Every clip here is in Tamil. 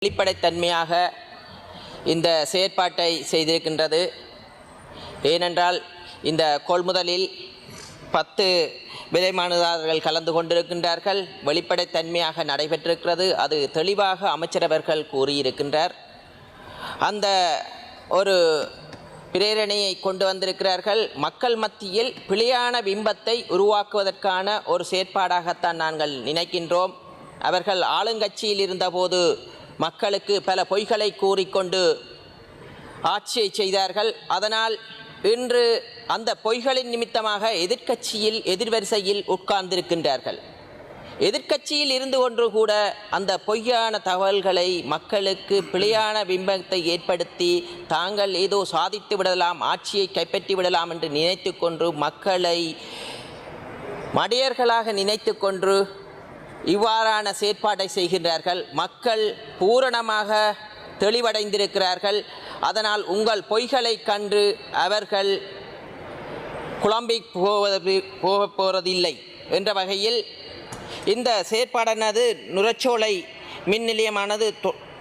வெளிப்படைத்தன்மையாக இந்த செயற்பாட்டை செய்திருக்கின்றது. ஏனென்றால் இந்த கொள்முதலில் 10 விலைமானுதாரர்கள் கலந்து கொண்டிருக்கின்றார்கள். வெளிப்படைத்தன்மையாக நடைபெற்றிருக்கிறது. அது தெளிவாக அமைச்சரவர்கள் கூறியிருக்கின்றார். அந்த ஒரு பிரேரணையை கொண்டு வந்திருக்கிறார்கள். மக்கள் மத்தியில் பிழையான பிம்பத்தை உருவாக்குவதற்கான ஒரு செயற்பாடாகத்தான் நாங்கள் நினைக்கின்றோம். அவர்கள் ஆளுங்கட்சியில் இருந்தபோது மக்களுக்கு பல பொய்களை கூறிக்கொண்டு ஆட்சியை செய்தார்கள். அதனால் இன்று அந்த பொய்களின் நிமித்தமாக எதிர்வரிசையில் உட்கார்ந்திருக்கின்றார்கள். எதிர்க்கட்சியில் இருந்து கொண்டு கூட அந்த பொய்யான தகவல்களை மக்களுக்கு பிழையான பிம்பத்தை ஏற்படுத்தி தாங்கள் ஏதோ சாதித்து விடலாம், ஆட்சியை கைப்பற்றி விடலாம் என்று நினைத்து கொண்டு மக்களை மடையர்களாக நினைத்து கொண்டு இவ்வாறான செயற்பாட்டை செய்கின்றார்கள். மக்கள் பூரணமாக தெளிவடைந்திருக்கிறார்கள். அதனால் உங்கள் பொய்களை கண்டு அவர்கள் குழம்பி போவதில்லை என்ற வகையில் இந்த செயற்பாடானது நுரச்சோலை மின் நிலையமானது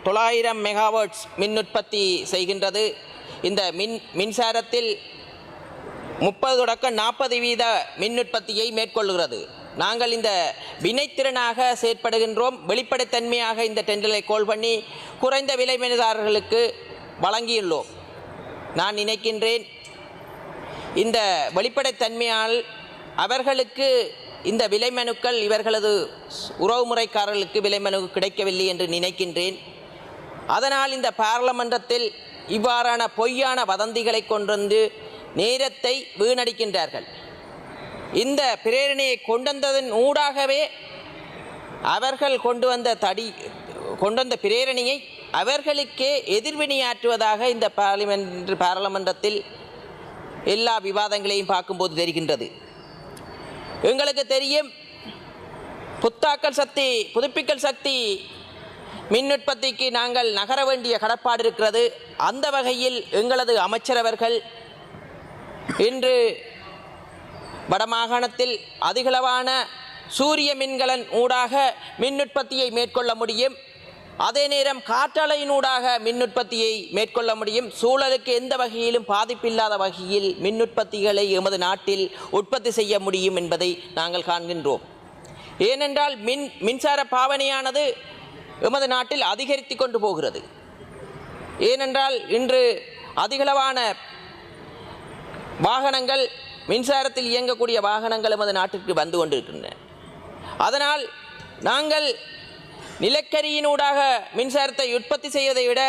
900 மெகாவாட்ஸ் மின் உற்பத்தி செய்கின்றது. இந்த மின்சாரத்தில் 30 தொடக்கம் 40% மின் உற்பத்தியை மேற்கொள்கிறது. நாங்கள் இந்த வினைத்திறனாக செயற்படுகின்றோம். வெளிப்படைத்தன்மையாக இந்த டெண்டரை கோல் பண்ணி குறைந்த விலை மனுதாரர்களுக்கு வழங்கியுள்ளோம். நான் நினைக்கின்றேன் இந்த வெளிப்படைத்தன்மையால் அவர்களுக்கு இந்த விலை மனுக்கள் இவர்களது உறவுமுறைக்காரர்களுக்கு விலை மனு கிடைக்கவில்லை என்று நினைக்கின்றேன். அதனால் இந்த பாராளுமன்றத்தில் இவ்வாறான பொய்யான வதந்திகளை கொண்டு வந்து நேரத்தை வீணடிக்கின்றார்கள். இந்த பிரேரணையை கொண்டதன் ஊடாகவே அவர்கள் கொண்டு வந்த பிரேரணையை அவர்களுக்கே எதிர்வினையாற்றுவதாக இந்த பாராளுமன்றத்தில் எல்லா விவாதங்களையும் பார்க்கும்போது தெரிகின்றது. எங்களுக்கு தெரியும், புதுப்பிக்கல் சக்தி மின் உற்பத்திக்கு நாங்கள் நகர வேண்டிய கடப்பாடு இருக்கிறது. அந்த வகையில் எங்களது அமைச்சரவர்கள் இன்று வடமாகாணத்தில் அதிகளவான சூரிய மின்கலன் ஊடாக மின் உற்பத்தியை மேற்கொள்ள முடியும். அதே நேரம் காற்றாலையினூடாக மின் உற்பத்தியை மேற்கொள்ள முடியும். சூழலுக்கு எந்த வகையிலும் பாதிப்பில்லாத வகையில் மின் உற்பத்திகளை எமது நாட்டில் உற்பத்தி செய்ய முடியும் என்பதை நாங்கள் காண்கின்றோம். ஏனென்றால் மின்சார பாவனையானது எமது நாட்டில் அதிகரித்து கொண்டு போகிறது. ஏனென்றால் இன்று அதிகளவான வாகனங்கள், மின்சாரத்தில் இயங்கக்கூடிய வாகனங்கள் எமது நாட்டிற்கு வந்து கொண்டிருக்கின்றன. அதனால் நாங்கள் நிலக்கரியினூடாக மின்சாரத்தை உற்பத்தி செய்வதை விட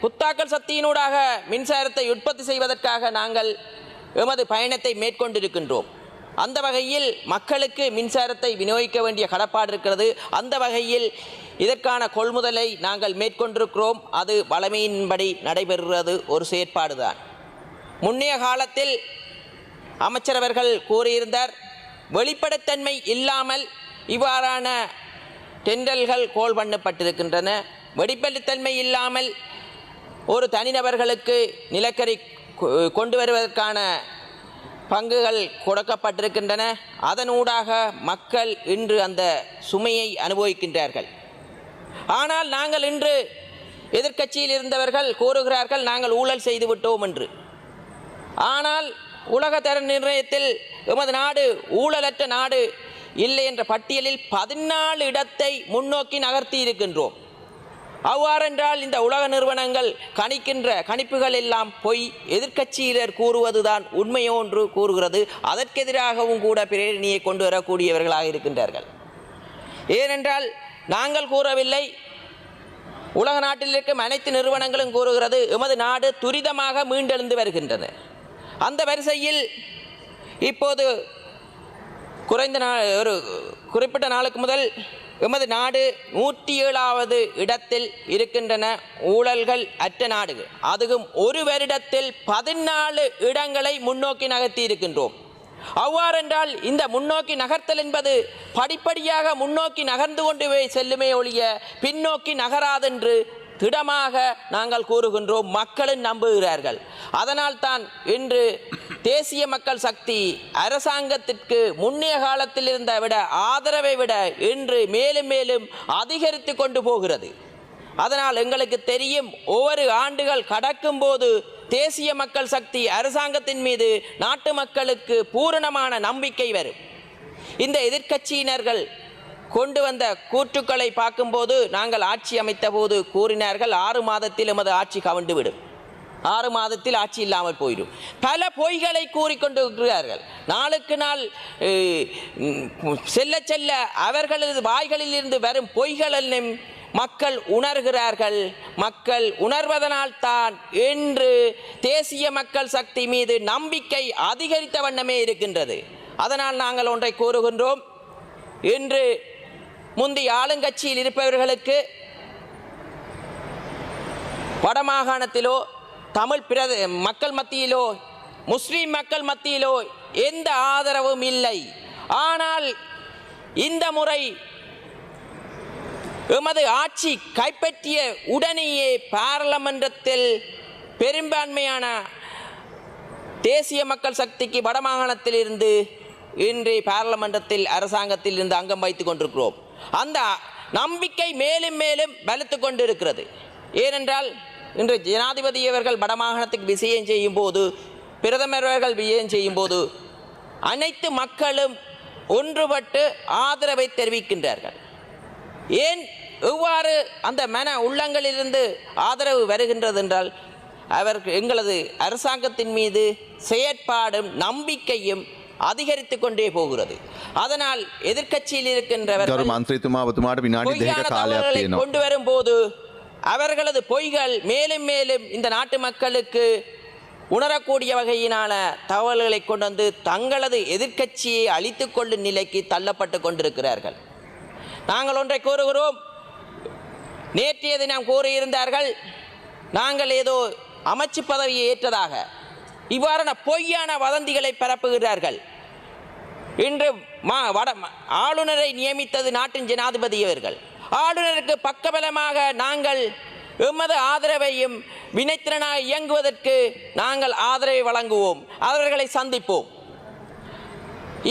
புத்தாக்கல் சக்தியினூடாக மின்சாரத்தை உற்பத்தி செய்வதற்காக நாங்கள் எமது பயணத்தை மேற்கொண்டிருக்கின்றோம். அந்த வகையில் மக்களுக்கு மின்சாரத்தை விநியோகிக்க வேண்டிய கடப்பாடு இருக்கிறது. அந்த வகையில் இதற்கான கொள்முதலை நாங்கள் மேற்கொண்டிருக்கிறோம். அது வழமையின்படி நடைபெறுகிறது ஒரு செயற்பாடுதான். முன்னைய காலத்தில் அமைச்சரவர்கள் கூறியிருந்தார், வெளிப்படைத்தன்மை இல்லாமல் இவ்வாறான டெண்டர்கள் கோல் பண்ணப்பட்டிருக்கின்றன. வெளிப்படைத்தன்மை இல்லாமல் ஒரு தனிநபர்களுக்கு நிலக்கரி கொண்டு வருவதற்கான பங்குகள் கொடுக்கப்பட்டிருக்கின்றன. அதனூடாக மக்கள் இன்று அந்த சுமையை அனுபவிக்கின்றார்கள். ஆனால் நாங்கள் இன்று எதிர்க்கட்சியில் இருந்தவர்கள் கூறுகிறார்கள் நாங்கள் ஊழல் செய்து விட்டோம் என்று. ஆனால் உலக தர நிர்ணயத்தில் எமது நாடு ஊழலற்ற நாடு இல்லை என்ற பட்டியலில் 14 இடத்தை முன்னோக்கி நகர்த்தி இருக்கின்றோம். அவ்வாறென்றால் இந்த உலக நிறுவனங்கள் கணிக்கின்ற கணிப்புகள் எல்லாம் பொய். எதிர்க்கட்சியினர் கூறுவதுதான் உண்மையோ என்று கூறுகிறது. அதற்கெதிராகவும் கூட பிரேரணையை கொண்டு வரக்கூடியவர்களாக இருக்கின்றார்கள். ஏனென்றால் நாங்கள் கூறவில்லை, உலக நாட்டில் இருக்கும் அனைத்து நிறுவனங்களும் கூறுகிறது எமது நாடு துரிதமாக மீண்டெழுந்து வருகின்றன. அந்த வரிசையில் இப்போது ஒரு குறிப்பிட்ட நாளுக்கு முதல் எமது நாடு 107வது இடத்தில் இருக்கின்றன ஊழல்கள் அற்ற நாடுகள். அதுவும் ஒரு வருடத்தில் 14 இடங்களை முன்னோக்கி நகர்த்தி இருக்கின்றோம். அவ்வாறென்றால் இந்த முன்னோக்கி நகர்த்தல் என்பது படிப்படியாக முன்னோக்கி நகர்ந்து கொண்டு செல்லுமே ஒழிய பின்னோக்கி நகராதென்று திடமாக நாங்கள் கூறுகின்றோம். மக்களும் நம்புகிறார்கள். அதனால் தான் இன்று தேசிய மக்கள் சக்தி அரசாங்கத்திற்கு முன்னைய காலத்தில் இருந்த விட ஆதரவை விட இன்று மேலும் மேலும் அதிகரித்து கொண்டு போகிறது. அதனால் எங்களுக்கு தெரியும், ஒவ்வொரு ஆண்டுகள் கடக்கும் போது தேசிய மக்கள் சக்தி அரசாங்கத்தின் மீது நாட்டு மக்களுக்கு பூரணமான நம்பிக்கை வரும். இந்த எதிர்க்கட்சியினர்கள் கொண்டு வந்த கூற்றுக்களை பார்க்கும்போது, நாங்கள் ஆட்சி அமைத்த போது கூறினார்கள் 6 மாதத்தில் எமது ஆட்சி கவிழ்ந்துவிடும், 6 மாதத்தில் ஆட்சி இல்லாமல் போயிடும். பல பொய்களை கூறிக்கொண்டு இருக்கிறார்கள். நாளுக்கு நாள் செல்ல செல்ல அவர்களது வாய்களில் இருந்து வரும் பொய்களெல்லாம் மக்கள் உணர்கிறார்கள். மக்கள் உணர்வதனால் தான் இன்று தேசிய மக்கள் சக்தி மீது நம்பிக்கை அதிகரித்த வண்ணமே இருக்கின்றது. அதனால் நாங்கள் ஒன்றை கூறுகின்றோம், இன்று முந்தைய ஆளுங்கட்சியில் இருப்பவர்களுக்கு வடமாகாணத்திலோ தமிழ் மக்கள் மத்தியிலோ முஸ்லிம் மக்கள் மத்தியிலோ எந்த ஆதரவும் இல்லை. ஆனால் இந்த முறை எமது ஆட்சி கைப்பற்றிய உடனேயே பாராளுமன்றத்தில் பெரும்பான்மையான தேசிய மக்கள் சக்திக்கு வடமாகாணத்தில் இருந்து இன்று பாராளுமன்றத்தில் அரசாங்கத்தில் இருந்து அங்கம் வைத்துக் கொண்டிருக்கிறோம். அந்த நம்பிக்கை மேலும் மேலும் பலத்து கொண்டிருக்கிறது. ஏனென்றால் இன்று ஜனாதிபதி அவர்கள் வடமாகாணத்துக்கு விஜயம் செய்யும் போது, பிரதமர் அவர்கள் விஜயம் செய்யும் போது அனைத்து மக்களும் ஒன்றுபட்டு ஆதரவை தெரிவிக்கின்றார்கள். ஏன் எவ்வாறு அந்த மன உள்ளங்களிலிருந்து ஆதரவு வருகின்றது என்றால், அவர்கள் எங்களது அரசாங்கத்தின் மீது செயற்பாடும் நம்பிக்கையும் அதிகரித்து கொண்டே போகிறது. அதனால் எதிர்க்கட்சியில் இருக்கின்றவர்கள் கொண்டு வரும் போது அவர்களது பொய்கள் மேலும் மேலும் இந்த நாட்டு மக்களுக்கு உணரக்கூடிய வகையிலான தகவல்களை கொண்டு வந்து தங்களது எதிர்க்கட்சியை அழித்துக் கொள்ளும் நிலைக்கு தள்ளப்பட்டு கொண்டிருக்கிறார்கள். நாங்கள் ஒன்றை கூறுகிறோம், நேற்றைய தினம் கூறியிருந்தார்கள் நாங்கள் ஏதோ அமைச்சு பதவியை ஏற்றதாக. இவ்வாறான பொய்யான வதந்திகளை பரப்புகிறார்கள். இன்று ஆளுநரை நியமித்தது நாட்டின் ஜனாதிபதி அவர்கள். ஆளுநருக்கு பக்கபலமாக நாங்கள் எமது ஆதரவையும் வினைத்திறனாக இயங்குவதற்கு நாங்கள் ஆதரவை வழங்குவோம், அவர்களை சந்திப்போம்.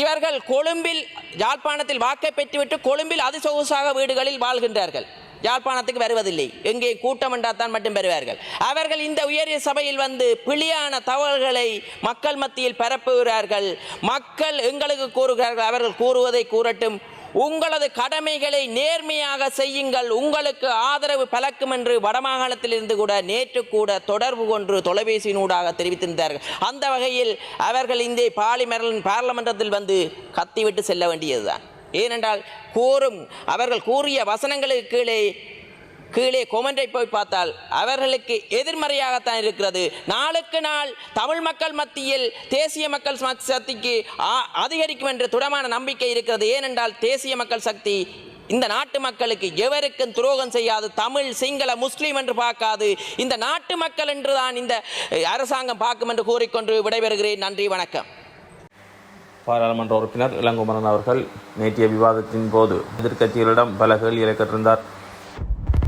இவர்கள் கொழும்பில் யாழ்ப்பாணத்தில் வாக்கை பெற்றுவிட்டு கொழும்பில் அதிசொகுசாக வீடுகளில் வாழ்கின்றார்கள். யாழ்ப்பாணத்துக்கு வருவதில்லை, எங்கே கூட்டம் என்றால்தான் மட்டும் பெறுவார்கள். அவர்கள் இந்த உயரிய சபையில் வந்து பிழையான தகவல்களை மக்கள் மத்தியில் பரப்புகிறார்கள். மக்கள் எங்களுக்கு கூறுகிறார்கள், அவர்கள் கூறுவதை கூறட்டும், உங்களது கடமைகளை நேர்மையாக செய்யுங்கள், உங்களுக்கு ஆதரவு பலக்கும் என்று வடமாகாணத்தில் இருந்து கூட நேற்று கூட தொடர்பு கொண்டு தொலைபேசியினூடாக தெரிவித்திருந்தார்கள். அந்த வகையில் அவர்கள் இந்த பாராளுமன்றத்தில் வந்து கத்திவிட்டு செல்ல வேண்டியதுதான். ஏனென்றால் அவர்கள் கூறிய வசனங்களுக்கு கீழே கொமெண்டை போய் பார்த்தால் அவர்களுக்கு எதிர்மறையாகத்தான் இருக்கிறது. நாளுக்கு நாள் தமிழ் மக்கள் மத்தியில் தேசிய மக்கள் சக்திக்கு அதிகரிக்கும் என்ற திடமான நம்பிக்கை இருக்கிறது. ஏனென்றால் தேசிய மக்கள் சக்தி இந்த நாட்டு மக்களுக்கு எவருக்கும் துரோகம் செய்யாது, தமிழ் சிங்கள முஸ்லீம் என்று பார்க்காது, இந்த நாட்டு மக்கள் என்றுதான் இந்த அரசாங்கம் பார்க்கும் என்று கூறிக்கொண்டு விடைபெறுகிறேன். நன்றி, வணக்கம். பாராளுமன்ற உறுப்பினர் இளங்குமரன் அவர்கள் நேற்றைய விவாதத்தின் போது எதிர்க்கட்சிகளிடம் பல கேள்விகளை கேட்டிருந்தார்.